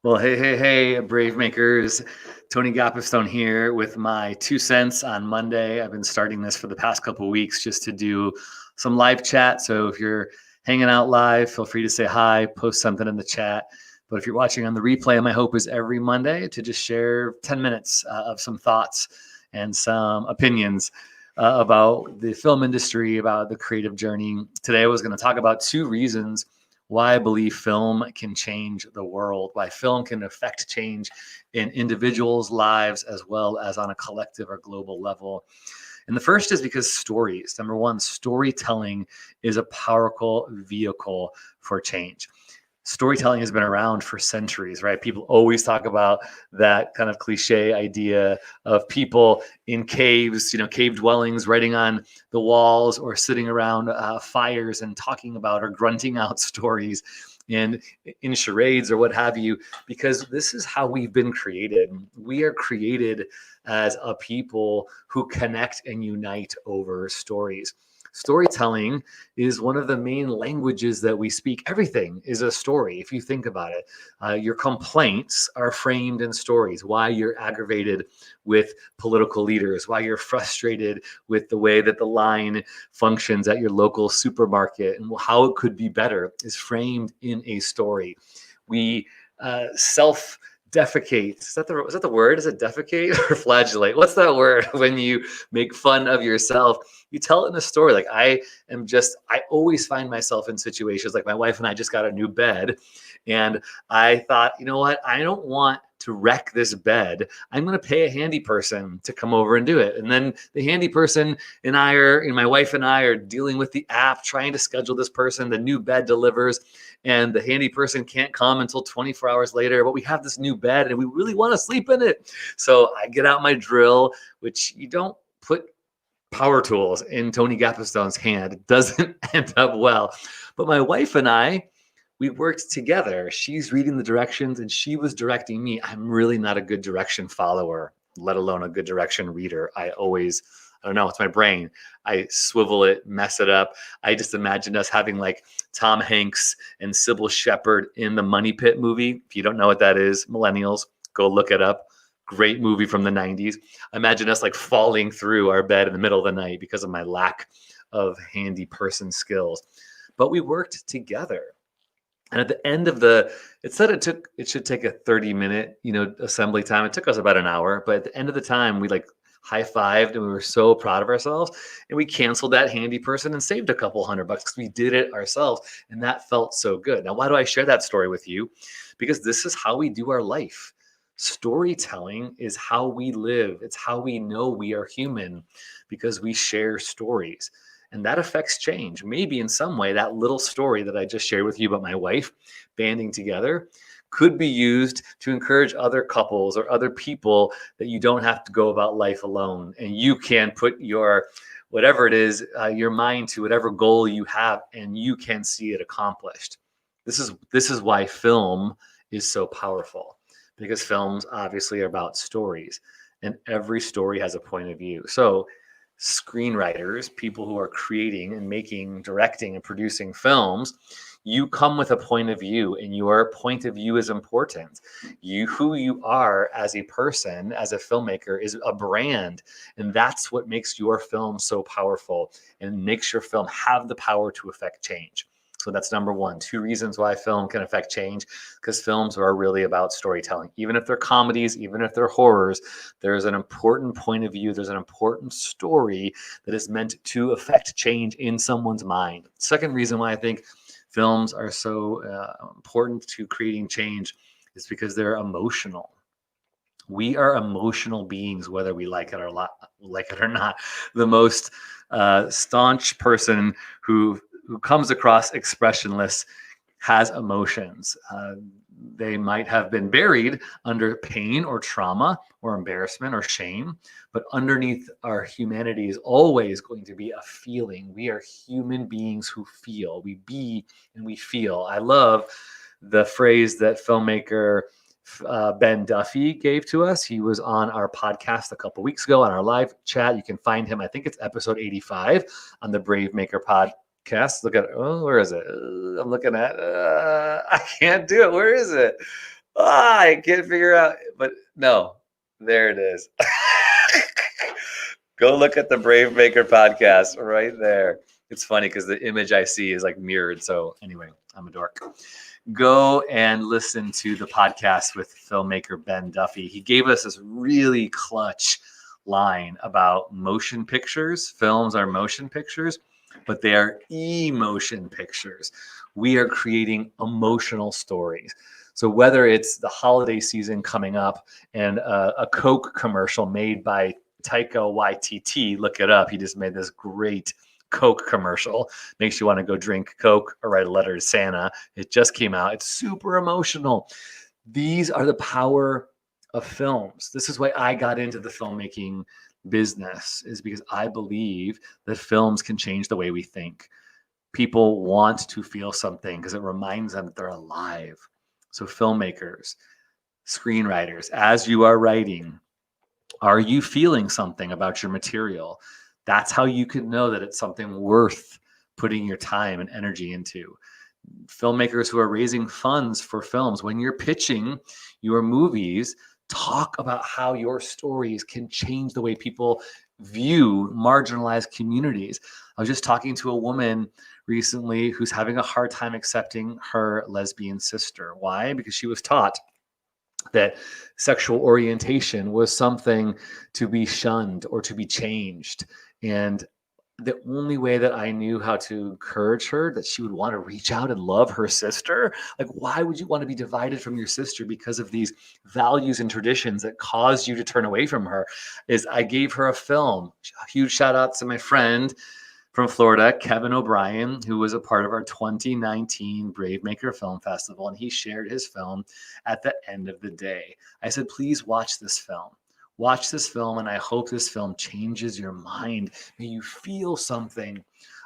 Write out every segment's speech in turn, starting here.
Well, hey, BraveMakers. Tony Gopperstone here with my 2 cents on Monday. I've been starting this for the past couple of weeks just to do some live chat. So if you're hanging out live, feel free to say hi, post something in the chat. But if you're watching on the replay, my hope is every Monday to just share 10 minutes of some thoughts and some opinions about the film industry, about the creative journey. Today, I was going to talk about 2 reasons why I believe film can change the world, why film can affect change in individuals' lives as well as on a collective or global level. And the first is because stories. Number one, storytelling is a powerful vehicle for change. Storytelling has been around for centuries, right? People always talk about that kind of cliche idea of people in caves, cave dwellings, writing on the walls or sitting around fires and talking about or grunting out stories and in charades or what have you, because this is how we've been created. We are created as a people who connect and unite over stories. Storytelling is one of the main languages that we speak. Everything is a story, if you think about it. Your complaints are framed in stories. Why you're aggravated with political leaders, why you're frustrated with the way that the line functions at your local supermarket, and how it could be better is framed in a story. We self defecate. Is that the word? Is it defecate or flagellate? What's that word when you make fun of yourself? You tell it in a story. Like I always find myself in situations like my wife and I just got a new bed. And I thought, you know what? I don't want to wreck this bed. I'm going to pay a handy person to come over and do it. And then the handy person and my wife and I are dealing with the app, trying to schedule this person. The new bed delivers and the handy person can't come until 24 hours later, but we have this new bed and we really want to sleep in it. So I get out my drill, which you don't put power tools in Tony Gopperstone's hand. It doesn't end up well. But my wife and I, we worked together. She's reading the directions and she was directing me. I'm really not a good direction follower, let alone a good direction reader. I don't know, it's my brain. I swivel it, mess it up. I just imagined us having like Tom Hanks and Sybil Shepherd in the Money Pit movie. If you don't know what that is, millennials, go look it up. Great movie from the 90s. Imagine us like falling through our bed in the middle of the night because of my lack of handy person skills. But we worked together. And at the end of it said it should take a 30-minute, assembly time. It took us about an hour, but at the end of the time, we like high-fived and we were so proud of ourselves. And we canceled that handy person and saved a couple $100 because we did it ourselves. And that felt so good. Now, why do I share that story with you? Because this is how we do our life. Storytelling is how we live. It's how we know we are human because we share stories. And that affects change. Maybe in some way, that little story that I just shared with you about my wife banding together could be used to encourage other couples or other people that you don't have to go about life alone. And you can put your, whatever it is, your mind to whatever goal you have, and you can see it accomplished. This is why film is so powerful, because films obviously are about stories, and every story has a point of view. So screenwriters, people who are creating and making, directing and producing films, you come with a point of view, and your point of view is important. Who you are as a person, as a filmmaker, is a brand, and that's what makes your film so powerful and makes your film have the power to affect change. So that's number one. 2 reasons why film can affect change, because films are really about storytelling. Even if they're comedies, even if they're horrors, there's an important point of view. There's an important story that is meant to affect change in someone's mind. Second reason why I think films are so important to creating change is because they're emotional. We are emotional beings, whether we like it or not. The most staunch person who comes across expressionless has emotions. They might have been buried under pain or trauma or embarrassment or shame, but underneath our humanity is always going to be a feeling. We are human beings who feel. We be and we feel. I love the phrase that filmmaker Ben Duffy gave to us. He was on our podcast a couple weeks ago on our live chat. You can find him. I think it's episode 85 on the BraveMaker podcast. Look at it. Oh, where is it? I'm looking at. I can't do it. Where is it? I can't figure out. But no, there it is. Go look at the BraveMaker podcast right there. It's funny because the image I see is like mirrored. So anyway, I'm a dork. Go and listen to the podcast with filmmaker Ben Duffy. He gave us this really clutch line about motion pictures. Films are motion pictures, but they are emotion pictures. We are creating emotional stories. So whether it's the holiday season coming up and a Coke commercial made by Taika Waititi, look it up. He just made this great Coke commercial. Makes you want to go drink Coke or write a letter to Santa. It just came out. It's super emotional. These are the power of films. This is why I got into the filmmaking business, is because I believe that films can change the way we think. People want to feel something because it reminds them that they're alive. So filmmakers, screenwriters, as you are writing, are you feeling something about your material? That's how you can know that it's something worth putting your time and energy into. Filmmakers who are raising funds for films, when you're pitching your movies, talk about how your stories can change the way people view marginalized communities. I was just talking to a woman recently who's having a hard time accepting her lesbian sister. Why? Because she was taught that sexual orientation was something to be shunned or to be changed. And the only way that I knew how to encourage her that she would want to reach out and love her sister, like, why would you want to be divided from your sister because of these values and traditions that cause you to turn away from her, is I gave her a film. A huge shout out to my friend from Florida, Kevin O'Brien, who was a part of our 2019 BraveMaker Film Festival, and he shared his film at the end of the day. I said, please watch this film. Watch this film, and I hope this film changes your mind. May you feel something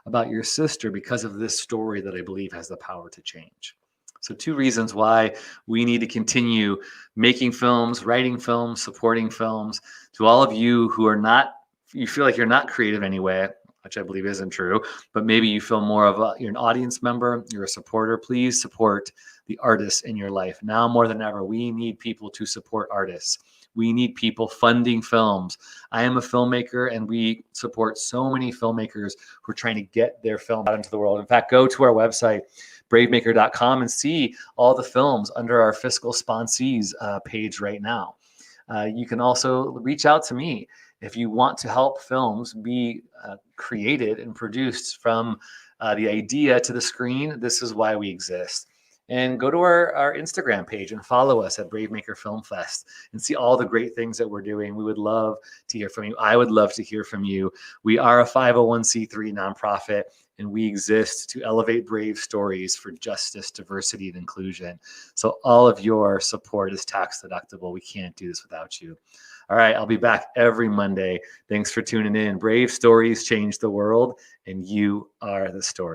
about your sister because of this story that I believe has the power to change. So 2 reasons why we need to continue making films, writing films, supporting films. To all of you who are not, you feel like you're not creative anyway, which I believe isn't true, but maybe you feel more of you're an audience member, you're a supporter, please support the artists in your life. Now more than ever, we need people to support artists. We need people funding films. I am a filmmaker, and we support so many filmmakers who are trying to get their film out into the world. In fact, go to our website, bravemaker.com, and see all the films under our fiscal sponsees page right now. You can also reach out to me if you want to help films be created and produced from the idea to the screen. This is why we exist. And go to our Instagram page and follow us at BraveMaker Film Fest and see all the great things that we're doing. We would love to hear from you. I would love to hear from you. We are a 501c3 nonprofit, and we exist to elevate brave stories for justice, diversity, and inclusion. So all of your support is tax deductible. We can't do this without you. All right, I'll be back every Monday. Thanks for tuning in. Brave stories change the world, and you are the story.